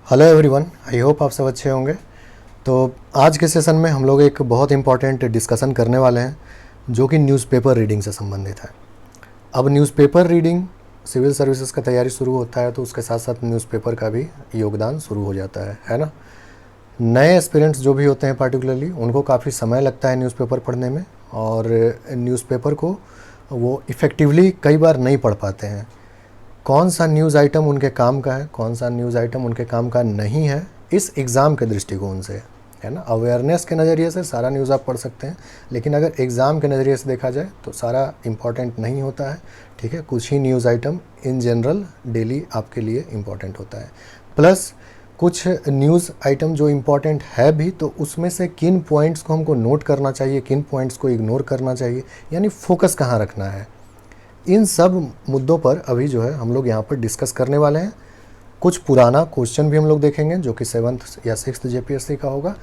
Hello everyone, I hope आप सब अच्छे होंगे। तो आज के सेशन में हम लोग एक बहुत इम्पॉर्टेंट डिस्कशन करने वाले हैं जो कि न्यूज़पेपर रीडिंग से संबंधित है। अब न्यूज़पेपर रीडिंग सिविल सर्विसेज का तैयारी शुरू होता है तो उसके साथ साथ न्यूज़पेपर का भी योगदान शुरू हो जाता है ना। नए एस्पिरेंट्स जो भी होते हैं पार्टिकुलरली उनको काफ़ी समय लगता है न्यूज़पेपर पढ़ने में, और न्यूज़पेपर को वो इफ़ेक्टिवली कई बार नहीं पढ़ पाते हैं। कौन सा न्यूज़ आइटम उनके काम का है, कौन सा न्यूज़ आइटम उनके काम का नहीं है, इस एग्ज़ाम के दृष्टिकोण से है ना। अवेयरनेस के नज़रिए से सारा न्यूज़ आप पढ़ सकते हैं, लेकिन अगर एग्ज़ाम के नज़रिए से देखा जाए तो सारा इम्पॉर्टेंट नहीं होता है। ठीक है, कुछ ही news item in general daily आपके लिए इम्पॉर्टेंट होता है। प्लस कुछ न्यूज़ आइटम जो इम्पॉर्टेंट है भी, तो उसमें से किन पॉइंट्स को हमको नोट करना चाहिए, किन पॉइंट्स को इग्नोर करना चाहिए, यानी फोकस कहाँ रखना है, इन सब मुद्दों पर अभी जो है हम लोग यहाँ पर डिस्कस करने वाले हैं। कुछ पुराना क्वेश्चन भी हम लोग देखेंगे जो कि 7th या 6th जेपीएससी का होगा।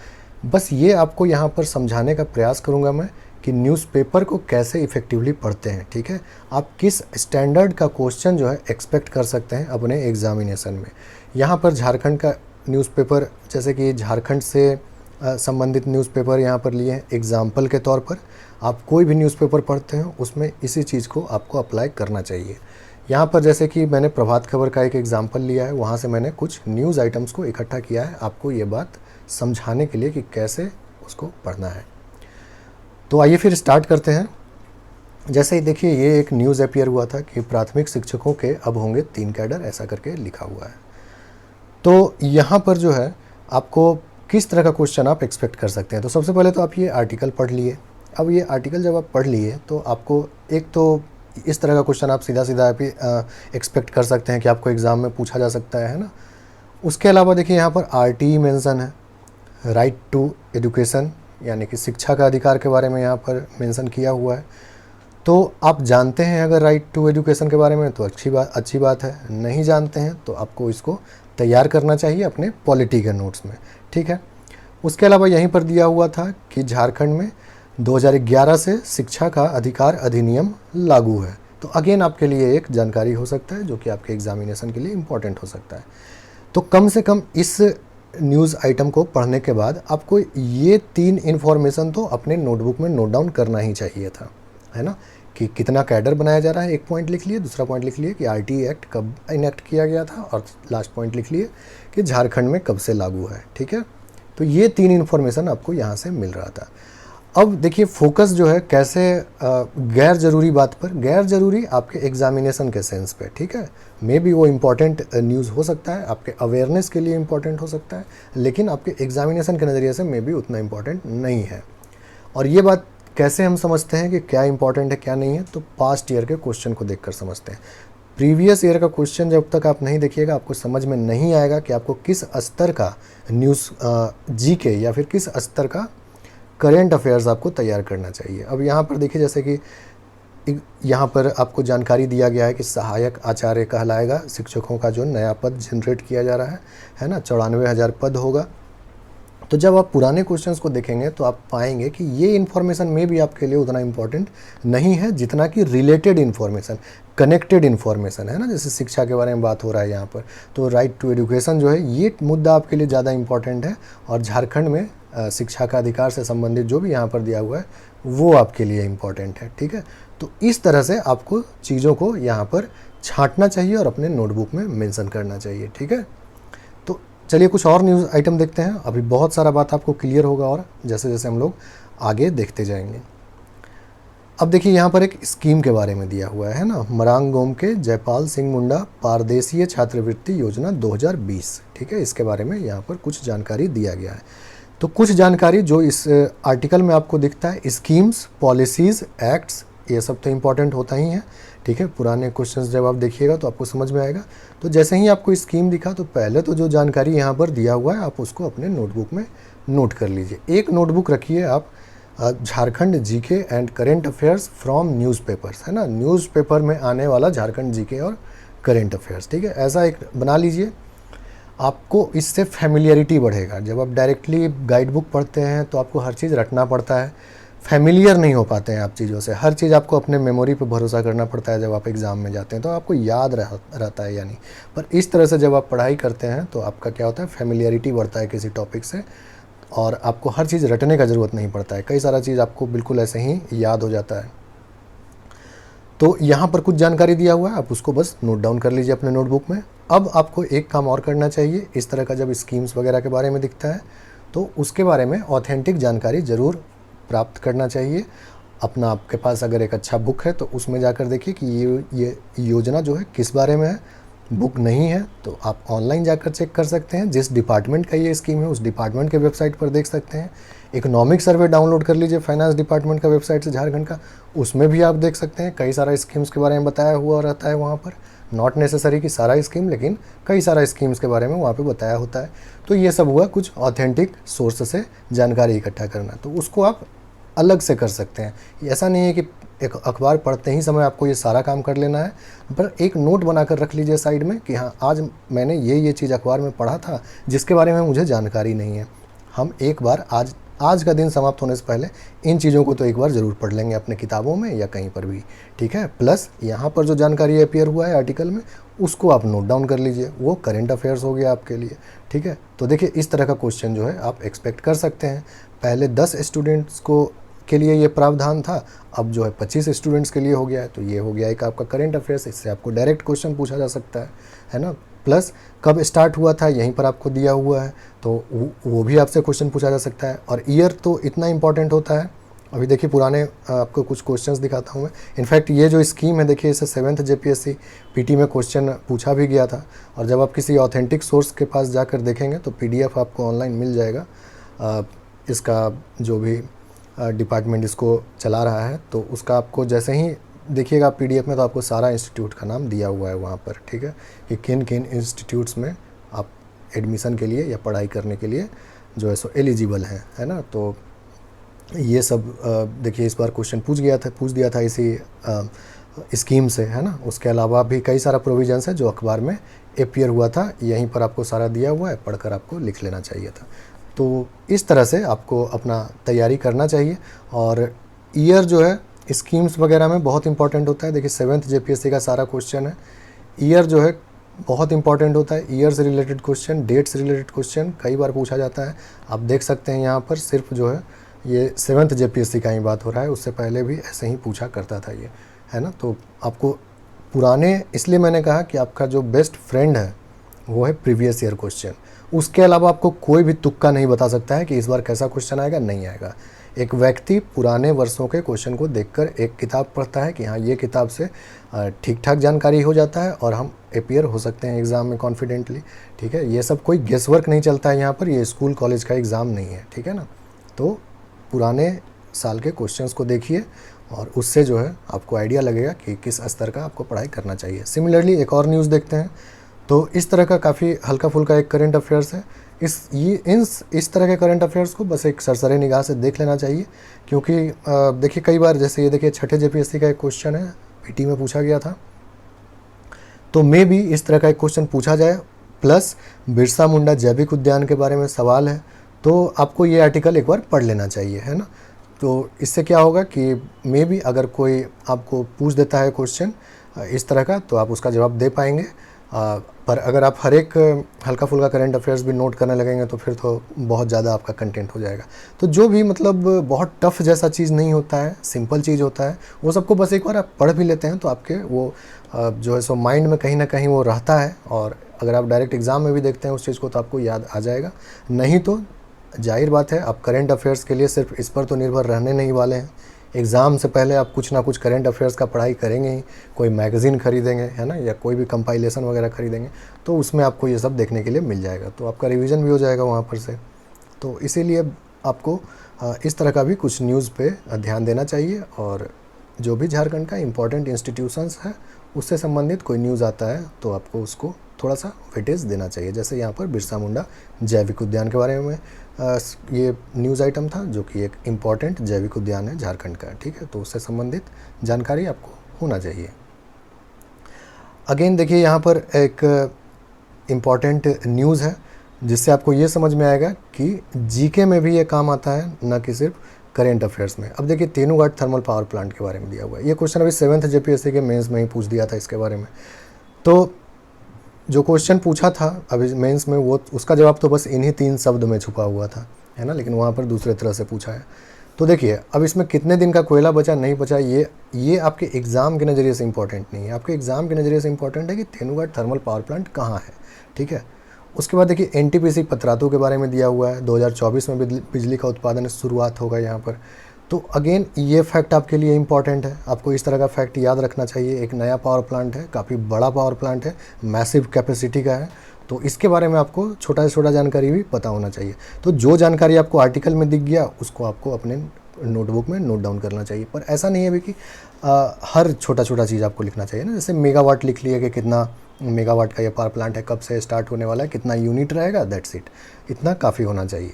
बस ये आपको यहाँ पर समझाने का प्रयास करूँगा मैं कि न्यूज़पेपर को कैसे इफ़ेक्टिवली पढ़ते हैं। ठीक है, आप किस स्टैंडर्ड का क्वेश्चन जो है एक्सपेक्ट कर सकते हैं अपने एग्जामिनेशन में। यहाँ पर झारखंड का न्यूज़पेपर, जैसे कि झारखंड से संबंधित न्यूज़पेपर यहाँ पर लिए हैं एग्जाम्पल के तौर पर। आप कोई भी न्यूज़पेपर पढ़ते हैं उसमें इसी चीज़ को आपको अप्लाई करना चाहिए। यहाँ पर जैसे कि मैंने प्रभात खबर का एक एग्जाम्पल लिया है, वहाँ से मैंने कुछ न्यूज़ आइटम्स को इकट्ठा किया है आपको ये बात समझाने के लिए कि कैसे उसको पढ़ना है। तो आइए फिर स्टार्ट करते हैं। जैसे ही देखिए, ये एक न्यूज़ अपीयर हुआ था कि प्राथमिक शिक्षकों के अब होंगे 3 कैडर, ऐसा करके लिखा हुआ है। तो यहाँ पर जो है आपको किस तरह का क्वेश्चन आप एक्सपेक्ट कर सकते हैं। तो सबसे पहले तो आप ये आर्टिकल पढ़ लिए। अब ये आर्टिकल जब आप पढ़ लिए तो आपको एक तो इस तरह का क्वेश्चन आप सीधा सीधा एक्सपेक्ट कर सकते हैं कि आपको एग्ज़ाम में पूछा जा सकता है ना। उसके अलावा देखिए यहाँ पर आरटीई मेंशन है, राइट टू एजुकेशन, यानी कि शिक्षा का अधिकार के बारे में यहाँ पर मेंशन किया हुआ है। तो आप जानते हैं अगर राइट टू एजुकेशन के बारे में तो अच्छी बात है, नहीं जानते हैं तो आपको इसको तैयार करना चाहिए अपने पॉलिटी के नोट्स में। ठीक है, उसके अलावा यहीं पर दिया हुआ था कि झारखंड में 2011 से शिक्षा का अधिकार अधिनियम लागू है। तो अगेन आपके लिए एक जानकारी हो सकता है जो कि आपके एग्जामिनेशन के लिए इम्पॉर्टेंट हो सकता है। तो कम से कम इस न्यूज़ आइटम को पढ़ने के बाद आपको ये 3 इन्फॉर्मेशन तो अपने नोटबुक में नोट डाउन करना ही चाहिए था, है ना। कि कितना कैडर बनाया जा रहा है, एक पॉइंट लिख लिए। दूसरा पॉइंट लिख लिए कि आरटीई एक्ट कब इनेक्ट किया गया था, और लास्ट पॉइंट लिख लिए कि झारखंड में कब से लागू है। ठीक है, तो ये 3 इन्फॉर्मेशन आपको यहाँ से मिल रहा था। अब देखिए फोकस जो है कैसे गैर ज़रूरी बात पर, गैर ज़रूरी आपके एग्जामिनेशन के सेंस पे। ठीक है, मे बी वो इम्पॉर्टेंट न्यूज़ हो सकता है, आपके अवेयरनेस के लिए इम्पॉर्टेंट हो सकता है, लेकिन आपके एग्जामिनेशन के नज़रिए से मे बी उतना इम्पॉर्टेंट नहीं है। और ये बात कैसे हम समझते हैं कि क्या इंपॉर्टेंट है क्या नहीं है, तो पास्ट ईयर के क्वेश्चन को देखकर समझते हैं। प्रीवियस ईयर का क्वेश्चन जब तक आप नहीं देखिएगा आपको समझ में नहीं आएगा कि आपको किस स्तर का न्यूज़ जीके या फिर किस स्तर का करेंट अफेयर्स आपको तैयार करना चाहिए। अब यहाँ पर देखिए, जैसे कि यहाँ पर आपको जानकारी दिया गया है कि सहायक आचार्य कहलाएगा शिक्षकों का जो नया पद जनरेट किया जा रहा है ना, 94,000 पद होगा। तो जब आप पुराने क्वेश्चंस को देखेंगे तो आप पाएंगे कि ये इन्फॉर्मेशन में भी आपके लिए उतना इम्पॉर्टेंट नहीं है जितना कि रिलेटेड इन्फॉर्मेशन, कनेक्टेड इन्फॉर्मेशन है ना। जैसे शिक्षा के बारे में बात हो रहा है यहाँ पर, तो राइट टू एजुकेशन जो है ये मुद्दा आपके लिए ज़्यादा इम्पॉर्टेंट है, और झारखंड में शिक्षा का अधिकार से संबंधित जो भी यहाँ पर दिया हुआ है वो आपके लिए इम्पॉर्टेंट है। ठीक है, तो इस तरह से आपको चीज़ों को यहाँ पर छांटना चाहिए और अपने नोटबुक में मेंशन करना चाहिए। ठीक है, तो चलिए कुछ और न्यूज़ आइटम देखते हैं। अभी बहुत सारा बात आपको क्लियर होगा और जैसे जैसे हम लोग आगे देखते जाएंगे। अब देखिए यहाँ पर एक स्कीम के बारे में दिया हुआ है ना, मरांगगोम के जयपाल सिंह मुंडा पारदेशीय छात्रवृत्ति योजना 2020। ठीक है, इसके बारे में यहाँ पर कुछ जानकारी दिया गया है। तो कुछ जानकारी जो इस आर्टिकल में आपको दिखता है, स्कीम्स, पॉलिसीज़, एक्ट्स, ये सब तो इम्पॉर्टेंट होता ही है। ठीक है, पुराने क्वेश्चंस जब आप देखिएगा तो आपको समझ में आएगा। तो जैसे ही आपको स्कीम दिखा तो पहले तो जो जानकारी यहाँ पर दिया हुआ है आप उसको अपने नोटबुक में नोट कर लीजिए। एक नोटबुक रखिए आप, Jharkhand GK and current affairs from newspapers, है ना, न्यूज़पेपर में आने वाला झारखंड जीके और करेंट अफेयर्स। ठीक है, ऐसा एक बना लीजिए। आपको इससे फैमिलियरिटी बढ़ेगा। जब आप डायरेक्टली गाइड बुक पढ़ते हैं तो आपको हर चीज़ रटना पड़ता है, फैमिलियर नहीं हो पाते हैं आप चीज़ों से। हर चीज़ आपको अपने मेमोरी पे भरोसा करना पड़ता है जब आप एग्ज़ाम में जाते हैं, तो आपको याद रहता है या नहीं। पर इस तरह से जब आप पढ़ाई करते हैं तो आपका क्या होता है, फैमिलियरिटी बढ़ता है किसी टॉपिक से, और आपको हर चीज़ रटने का ज़रूरत नहीं पड़ता है, कई सारा चीज़ आपको बिल्कुल ऐसे ही याद हो जाता है। तो यहाँ पर कुछ जानकारी दिया हुआ है, आप उसको बस नोट डाउन कर लीजिए अपने नोटबुक में। अब आपको एक काम और करना चाहिए, इस तरह का जब स्कीम्स वगैरह के बारे में दिखता है तो उसके बारे में ऑथेंटिक जानकारी ज़रूर प्राप्त करना चाहिए। अपना आपके पास अगर एक अच्छा बुक है तो उसमें जाकर देखिए कि ये योजना जो है किस बारे में है। बुक नहीं है तो आप ऑनलाइन जाकर चेक कर सकते हैं, जिस डिपार्टमेंट का ये स्कीम है उस डिपार्टमेंट के वेबसाइट पर देख सकते हैं। इकोनॉमिक सर्वे डाउनलोड कर लीजिए फाइनेंस डिपार्टमेंट का वेबसाइट से झारखंड का, उसमें भी आप देख सकते हैं, कई सारा स्कीम्स के बारे में बताया हुआ रहता है वहाँ पर। नॉट नेसेसरी कि सारा स्कीम, लेकिन कई सारा स्कीम्स के बारे में वहाँ पे बताया होता है। तो ये सब हुआ कुछ ऑथेंटिक सोर्स से जानकारी इकट्ठा करना, तो उसको आप अलग से कर सकते हैं। ऐसा नहीं है कि एक अखबार पढ़ते ही समय आपको ये सारा काम कर लेना है, पर एक नोट बनाकर रख लीजिए साइड में कि हाँ, आज मैंने ये चीज़ अखबार में पढ़ा था जिसके बारे में मुझे जानकारी नहीं है। हम एक बार आज का दिन समाप्त होने से पहले इन चीज़ों को तो एक बार ज़रूर पढ़ लेंगे अपने किताबों में या कहीं पर भी, ठीक है। प्लस यहाँ पर जो जानकारी अपीयर हुआ है आर्टिकल में, उसको आप नोट डाउन कर लीजिए, वो करेंट अफेयर्स हो गया आपके लिए, ठीक है। तो देखिए इस तरह का क्वेश्चन जो है आप एक्सपेक्ट कर सकते हैं। पहले 10 स्टूडेंट्स को के लिए ये प्रावधान था, अब जो है 25 स्टूडेंट्स के लिए हो गया है, तो ये हो गया एक आपका करेंट अफेयर्स। इससे आपको डायरेक्ट क्वेश्चन पूछा जा सकता है ना। प्लस कब स्टार्ट हुआ था यहीं पर आपको दिया हुआ है, तो वो भी आपसे क्वेश्चन पूछा जा सकता है। और ईयर तो इतना इंपॉर्टेंट होता है। अभी देखिए पुराने आपको कुछ क्वेश्चंस दिखाता हूँ मैं। इनफैक्ट ये जो स्कीम है देखिए, इसे 7th JPSC PT में क्वेश्चन पूछा भी गया था। और जब आप किसी ऑथेंटिक सोर्स के पास जाकर देखेंगे तो PDF आपको ऑनलाइन मिल जाएगा। इसका जो भी डिपार्टमेंट इसको चला रहा है, तो उसका आपको जैसे ही देखिएगा PDF में, तो आपको सारा इंस्टीट्यूट का नाम दिया हुआ है वहाँ पर, ठीक है, कि किन किन इंस्टीट्यूट्स में आप एडमिशन के लिए या पढ़ाई करने के लिए जो है सो एलिजिबल हैं, है ना। तो ये सब देखिए इस बार क्वेश्चन पूछ दिया था इसी स्कीम से, है ना। उसके अलावा भी कई सारा प्रोविजंस है जो अखबार में अपीयर हुआ था, यहीं पर आपको सारा दिया हुआ है, पढ़कर आपको लिख लेना चाहिए था। तो इस तरह से आपको अपना तैयारी करना चाहिए। और ईयर जो है स्कीम्स वगैरह में बहुत इंपॉर्टेंट होता है। देखिए 7th JPSC का सारा क्वेश्चन है, ईयर जो है बहुत इंपॉर्टेंट होता है। ईयर से रिलेटेड क्वेश्चन, डेट से रिलेटेड क्वेश्चन कई बार पूछा जाता है। आप देख सकते हैं यहाँ पर सिर्फ जो है ये 7th JPSC का ही बात हो रहा है, उससे पहले भी ऐसे ही पूछा करता था ये, है ना। तो आपको पुराने, इसलिए मैंने कहा कि आपका जो बेस्ट फ्रेंड है वो है प्रीवियस ईयर क्वेश्चन। उसके अलावा आपको कोई भी तुक्का नहीं बता सकता है कि इस बार कैसा क्वेश्चन आएगा, नहीं आएगा। एक व्यक्ति पुराने वर्षों के क्वेश्चन को देखकर एक किताब पढ़ता है कि हाँ, ये किताब से ठीक ठाक जानकारी हो जाता है और हम अपीयर हो सकते हैं एग्ज़ाम में कॉन्फिडेंटली, ठीक है। ये सब कोई गेस वर्क नहीं चलता है यहाँ पर, ये स्कूल कॉलेज का एग्ज़ाम नहीं है, ठीक है ना। तो पुराने साल के क्वेश्चंस को देखिए और उससे जो है आपको आइडिया लगेगा कि किस स्तर का आपको पढ़ाई करना चाहिए। सिमिलरली एक और न्यूज़ देखते हैं। तो इस तरह का काफ़ी हल्का फुल्का एक करंट अफेयर्स है। इस तरह के करंट अफेयर्स को बस एक सरसरे निगाह से देख लेना चाहिए, क्योंकि देखिए कई बार, जैसे ये देखिए 6ठे JPSC का एक क्वेश्चन है, PT में पूछा गया था, तो मे भी इस तरह का एक क्वेश्चन पूछा जाए। प्लस बिरसा मुंडा जैविक उद्यान के बारे में सवाल है, तो आपको ये आर्टिकल एक बार पढ़ लेना चाहिए, है ना। तो इससे क्या होगा कि मे बी अगर कोई आपको पूछ देता है क्वेश्चन इस तरह का, तो आप उसका जवाब दे पाएंगे। पर अगर आप हर एक हल्का फुल्का करंट अफेयर्स भी नोट करने लगेंगे तो फिर तो बहुत ज़्यादा आपका कंटेंट हो जाएगा। तो जो भी मतलब बहुत टफ जैसा चीज़ नहीं होता है, सिंपल चीज़ होता है, वो सबको बस एक बार आप पढ़ भी लेते हैं तो आपके वो जो है सो माइंड में कहीं ना कहीं वो रहता है। और अगर आप डायरेक्ट एग्ज़ाम में भी देखते हैं उस चीज़ को तो आपको याद आ जाएगा। नहीं तो जाहिर बात है आप करंट अफेयर्स के लिए सिर्फ इस पर तो निर्भर रहने नहीं वाले हैं। एग्ज़ाम से पहले आप कुछ ना कुछ करंट अफेयर्स का पढ़ाई करेंगे ही, कोई मैगज़ीन खरीदेंगे, है ना, या कोई भी कंपाइलेशन वगैरह खरीदेंगे, तो उसमें आपको ये सब देखने के लिए मिल जाएगा, तो आपका रिवीजन भी हो जाएगा वहाँ पर से। तो इसीलिए आपको इस तरह का भी कुछ न्यूज़ पे ध्यान देना चाहिए। और जो भी झारखंड का इम्पोर्टेंट इंस्टीट्यूशंस है उससे संबंधित कोई न्यूज़ आता है तो आपको उसको थोड़ा सा वेटेज देना चाहिए। जैसे यहाँ पर बिरसा मुंडा जैविक उद्यान के बारे में ये न्यूज़ आइटम था, जो कि एक इम्पॉर्टेंट जैविक उद्यान है झारखंड का, ठीक है। तो उससे संबंधित जानकारी आपको होना चाहिए। अगेन देखिए यहाँ पर एक इम्पॉर्टेंट न्यूज़ है जिससे आपको ये समझ में आएगा कि जीके में भी ये काम आता है, न कि सिर्फ करेंट अफेयर्स में। अब देखिए तेनूघाट थर्मल पावर प्लांट के बारे में दिया हुआ है। ये क्वेश्चन अभी 7th JPSC के मेंस में ही पूछ दिया था इसके बारे में। तो जो क्वेश्चन पूछा था अभी मेंस में वो उसका जवाब तो बस इन्हीं 3 शब्द में छुपा हुआ था, है ना, लेकिन वहाँ पर दूसरे तरह से पूछा है। तो देखिए अब इसमें कितने दिन का कोयला बचा नहीं बचा ये आपके एग्ज़ाम के नज़रिए से इंपॉर्टेंट नहीं है। आपके एग्ज़ाम के नज़रिए से इंपॉर्टेंट है कि तेनूघाट थर्मल पावर प्लांट कहाँ है, ठीक है। उसके बाद देखिए NTPC पतरातू के बारे में दिया हुआ है, 2024 में बिजली का उत्पादन शुरुआत होगा यहाँ पर। तो अगेन ये फैक्ट आपके लिए इंपॉर्टेंट है, आपको इस तरह का फैक्ट याद रखना चाहिए। एक नया पावर प्लांट है, काफ़ी बड़ा पावर प्लांट है, मैसिव कैपेसिटी का है, तो इसके बारे में आपको छोटा से छोटा जानकारी भी पता होना चाहिए। तो जो जानकारी आपको आर्टिकल में दिख गया उसको आपको अपने नोटबुक में नोट डाउन करना चाहिए। पर ऐसा नहीं है भी कि हर छोटा छोटा चीज़ आपको लिखना चाहिए ना। जैसे मेगावाट लिख लिया कि कितना मेगावाट का ये पावर प्लांट है, कब से स्टार्ट होने वाला है, कितना यूनिट रहेगा, दैट्स इट, इतना काफ़ी होना चाहिए।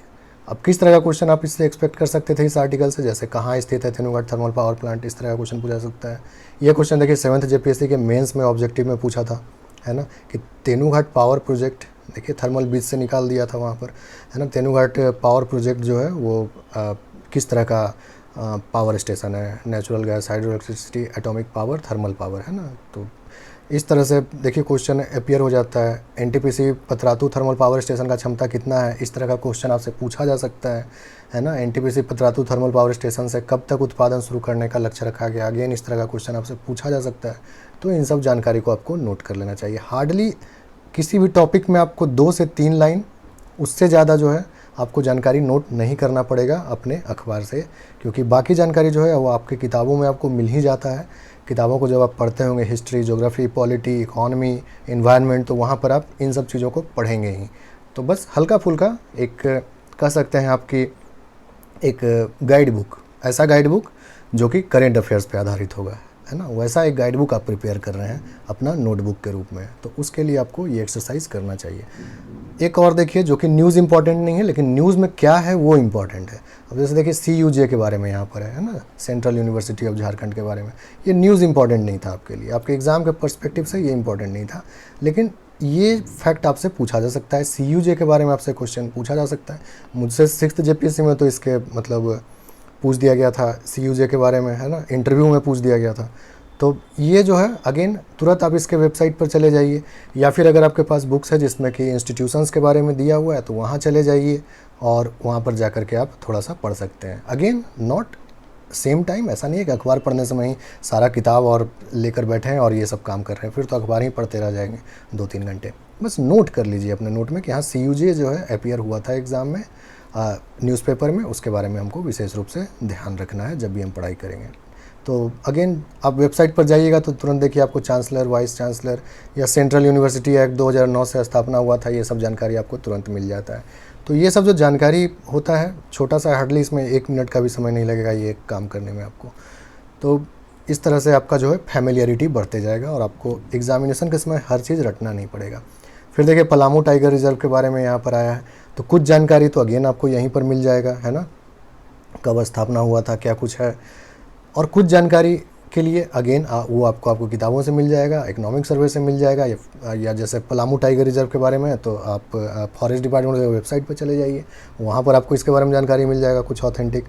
अब किस तरह का क्वेश्चन आप इससे एक्सपेक्ट कर सकते थे इस आर्टिकल से, जैसे कहाँ स्थित है तेनूघाट थर्मल पावर प्लांट, इस तरह का क्वेश्चन पूछा सकता है। यह क्वेश्चन देखिए 7th JPSC के मेंस में ऑब्जेक्टिव में पूछा था, है ना, कि तेनूघाट पावर प्रोजेक्ट, देखिए थर्मल बीच से निकाल दिया था वहाँ पर, है ना। तेनूघाट पावर प्रोजेक्ट जो है वो किस तरह का पावर स्टेशन है, natural gas, hydro electricity, atomic power, thermal power, है ना। तो इस तरह से देखिए क्वेश्चन अपीयर हो जाता है। NTPC Patratu thermal power station का क्षमता कितना है, इस तरह का क्वेश्चन आपसे पूछा जा सकता है ना। NTPC Patratu thermal power station से कब तक उत्पादन शुरू करने का लक्ष्य रखा गया, अगेन इस तरह का क्वेश्चन आपसे पूछा जा सकता है। तो इन सब जानकारी को आपको नोट कर लेना चाहिए। हार्डली किसी भी टॉपिक में आपको 2 से 3 लाइन, उससे ज़्यादा जो है आपको जानकारी नोट नहीं करना पड़ेगा अपने अखबार से, क्योंकि बाकी जानकारी जो है वो आपके किताबों में आपको मिल ही जाता है। किताबों को जब आप पढ़ते होंगे, history, geography, polity, economy, environment, तो वहाँ पर आप इन सब चीज़ों को पढ़ेंगे ही। तो बस हल्का फुल्का एक कह सकते हैं आपकी एक गाइड बुक, ऐसा गाइड बुक जो कि करेंट अफेयर्स पे आधारित होगा, है ना, वैसा एक गाइड बुक आप प्रिपेयर कर रहे हैं अपना नोटबुक के रूप में। तो उसके लिए आपको ये एक्सरसाइज करना चाहिए। एक और देखिए जो कि न्यूज़ इंपॉर्टेंट नहीं है, लेकिन न्यूज़ में क्या है वो इम्पॉर्टेंट है। अब जैसे देखिए CUJ के बारे में यहाँ पर है ना, सेंट्रल यूनिवर्सिटी ऑफ झारखंड के बारे में। ये न्यूज़ इंपॉर्टेंट नहीं था आपके लिए, आपके एग्ज़ाम के पर्सपेक्टिव से ये इंपॉर्टेंट नहीं था, लेकिन ये फैक्ट आपसे पूछा जा सकता है। CUJ के बारे में आपसे क्वेश्चन पूछा जा सकता है। मुझसे 6th JPSC में तो इसके मतलब पूछ दिया गया था CUJ के बारे में, है ना, इंटरव्यू में पूछ दिया गया था। तो ये जो है अगेन तुरंत आप इसके वेबसाइट पर चले जाइए, या फिर अगर आपके पास बुक्स है जिसमें कि इंस्टीट्यूशंस के बारे में दिया हुआ है तो वहाँ चले जाइए और वहाँ पर जा कर के आप थोड़ा सा पढ़ सकते हैं। अगेन नॉट सेम टाइम, ऐसा नहीं है कि अखबार पढ़ने समय ही सारा किताब और लेकर बैठे हैं और ये सब काम कर रहे हैं, फिर तो अखबार ही पढ़ते रह जाएंगे 2-3 घंटे। बस नोट कर लीजिए अपने नोट में कि हाँ CUJ जो है अपीयर हुआ था एग्ज़ाम में न्यूज़पेपर में, उसके बारे में हमको विशेष रूप से ध्यान रखना है जब भी हम पढ़ाई करेंगे। तो अगेन आप वेबसाइट पर जाइएगा तो तुरंत देखिए आपको चांसलर, वाइस चांसलर या सेंट्रल यूनिवर्सिटी एक्ट 2009 से स्थापना हुआ था, ये सब जानकारी आपको तुरंत मिल जाता है। तो ये सब जो जानकारी होता है छोटा सा, हार्डली इसमें 1 मिनट का भी समय नहीं लगेगा ये काम करने में आपको। तो इस तरह से आपका जो है फैमिलियरिटी बढ़ते जाएगा और आपको एग्जामिनेशन के समय हर चीज़ रटना नहीं पड़ेगा। फिर देखिए पलामू टाइगर रिजर्व के बारे में यहाँ पर आया है, तो कुछ जानकारी तो अगेन आपको यहीं पर मिल जाएगा, है ना, कब स्थापना हुआ था, क्या कुछ है। और कुछ जानकारी के लिए अगेन वो आपको किताबों से मिल जाएगा, इकोनॉमिक सर्वे से मिल जाएगा, या जैसे पलामू टाइगर रिजर्व के बारे में है तो आप फॉरेस्ट डिपार्टमेंट के वेबसाइट पर चले जाइए, वहाँ पर आपको इसके बारे में जानकारी मिल जाएगा कुछ ऑथेंटिक।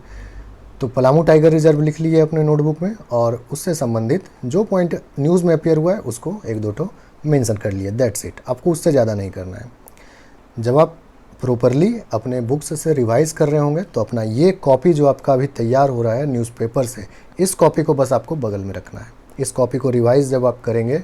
तो पलामू टाइगर रिजर्व लिख लीजिए अपने नोटबुक में और उससे संबंधित जो पॉइंट न्यूज़ में अपीयर हुआ है उसको 1-2 ठो मेंशन कर लिए, दैट्स इट। आपको उससे ज़्यादा नहीं करना है। जब आप प्रॉपरली अपने बुक्स से रिवाइज़ कर रहे होंगे तो अपना ये कॉपी जो आपका अभी तैयार हो रहा है न्यूज़पेपर से, इस कॉपी को बस आपको बगल में रखना है। इस कॉपी को रिवाइज़ जब आप करेंगे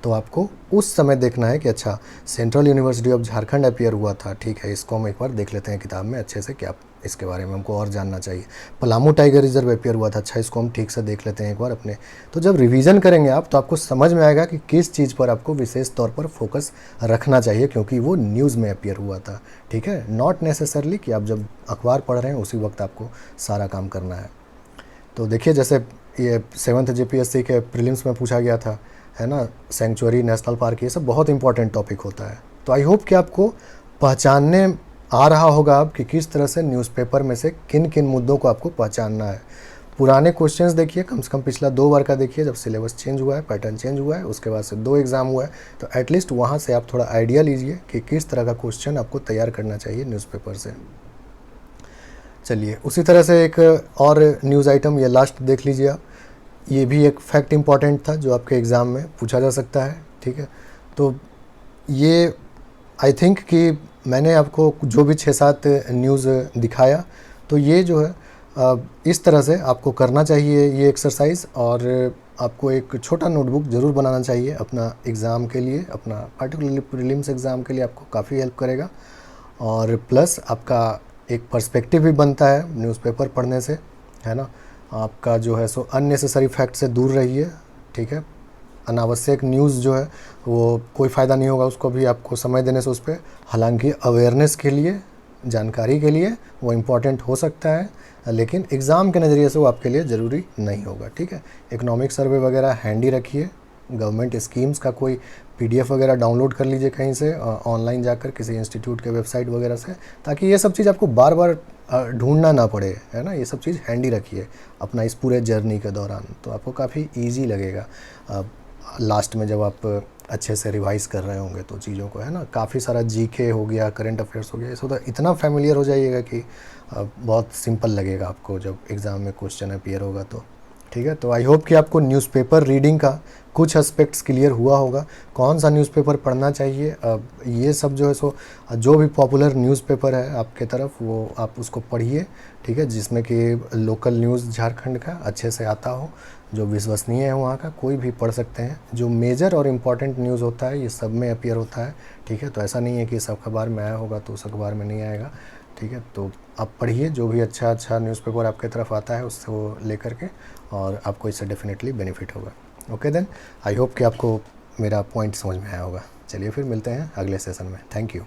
तो आपको उस समय देखना है कि अच्छा central university of Jharkhand appear हुआ था, ठीक है, इसको हम एक बार देख लेते हैं किताब में अच्छे से, क्या इसके बारे में हमको और जानना चाहिए। पलामू टाइगर रिजर्व अपीयर हुआ था, अच्छा इसको हम ठीक से देख लेते हैं एक बार अपने। तो जब रिवीजन करेंगे आप तो आपको समझ में आएगा कि किस चीज़ पर आपको विशेष तौर पर फोकस रखना चाहिए, क्योंकि वो न्यूज़ में अपीयर हुआ था, ठीक है। नॉट नेसेसरली कि आप जब अखबार पढ़ रहे हैं उसी वक्त आपको सारा काम करना है। तो देखिए जैसे ये 7th JPSC के प्रीलिम्स में पूछा गया था, है ना, सेंचुरी, नेशनल पार्क, ये सब बहुत इंपॉर्टेंट टॉपिक होता है। तो आई होप कि आपको पहचानने आ रहा होगा अब कि किस तरह से न्यूज़पेपर में से किन किन मुद्दों को आपको पहचानना है। पुराने क्वेश्चंस देखिए, कम से कम पिछला 2 बार का देखिए, जब सिलेबस चेंज हुआ है, पैटर्न चेंज हुआ है, उसके बाद से 2 एग्ज़ाम हुआ है, तो एटलीस्ट वहाँ से आप थोड़ा आइडिया लीजिए कि किस तरह का क्वेश्चन आपको तैयार करना चाहिए न्यूज़पेपर से। चलिए उसी तरह से एक और न्यूज़ आइटम, ये लास्ट देख लीजिए आप। ये भी एक फैक्ट इम्पॉर्टेंट था जो आपके एग्ज़ाम में पूछा जा सकता है, ठीक है। तो ये आई थिंक कि मैंने आपको जो भी 6-7 न्यूज़ दिखाया, तो ये जो है इस तरह से आपको करना चाहिए ये एक्सरसाइज, और आपको एक छोटा नोटबुक ज़रूर बनाना चाहिए अपना एग्ज़ाम के लिए, अपना पार्टिकुलरली प्रीलिम्स एग्ज़ाम के लिए आपको काफ़ी हेल्प करेगा। और प्लस आपका एक पर्सपेक्टिव भी बनता है न्यूज़पेपर पढ़ने से, है ना। आपका जो है सो अननेसेसरी फैक्ट से दूर रहिए, ठीक है। अनावश्यक न्यूज़ जो है वो कोई फ़ायदा नहीं होगा उसको भी आपको समय देने से उस पर। हालांकि अवेयरनेस के लिए, जानकारी के लिए वो इम्पॉर्टेंट हो सकता है, लेकिन एग्ज़ाम के नज़रिए से वो आपके लिए ज़रूरी नहीं होगा, ठीक है। इकोनॉमिक सर्वे वगैरह हैंडी रखिए, गवर्नमेंट स्कीम्स का कोई पीडीएफ वगैरह डाउनलोड कर लीजिए कहीं से, ऑनलाइन जाकर किसी इंस्टीट्यूट के वेबसाइट वगैरह से, ताकि ये सब चीज़ आपको बार बार ढूंढना ना पड़े, है ना। ये सब चीज़ हैंडी रखिए अपना इस पूरे जर्नी के दौरान, तो आपको काफ़ी ईजी लगेगा लास्ट में जब आप अच्छे से रिवाइज़ कर रहे होंगे तो चीज़ों को, है ना। काफ़ी सारा जीके हो गया, करंट अफेयर्स हो गया, इस तो इतना फैमिलियर हो जाइएगा कि बहुत सिंपल लगेगा आपको जब एग्ज़ाम में क्वेश्चन अपीयर होगा तो, ठीक है। तो आई होप कि आपको न्यूज़पेपर रीडिंग का कुछ एस्पेक्ट्स क्लियर हुआ होगा, कौन सा न्यूज़पेपर पढ़ना चाहिए। ये सब जो है सो जो भी पॉपुलर न्यूज़पेपर है आपके तरफ वो आप उसको पढ़िए, ठीक है, जिसमें कि लोकल न्यूज़ झारखंड का अच्छे से आता हो, जो विश्वसनीय है वहाँ का, कोई भी पढ़ सकते हैं। जो मेजर और इम्पॉर्टेंट न्यूज़ होता है ये सब में अपीयर होता है, ठीक है। तो ऐसा नहीं है कि इस अखबार में आया होगा तो उस अखबार में नहीं आएगा, ठीक है। तो आप पढ़िए जो भी अच्छा न्यूज़पेपर आपके तरफ आता है उससे वो लेकर के, और आपको इससे डेफिनेटली बेनिफिट होगा। ओके देन, आई होप कि आपको मेरा पॉइंट समझ में आया होगा। चलिए फिर मिलते हैं अगले सेशन में। Thank you.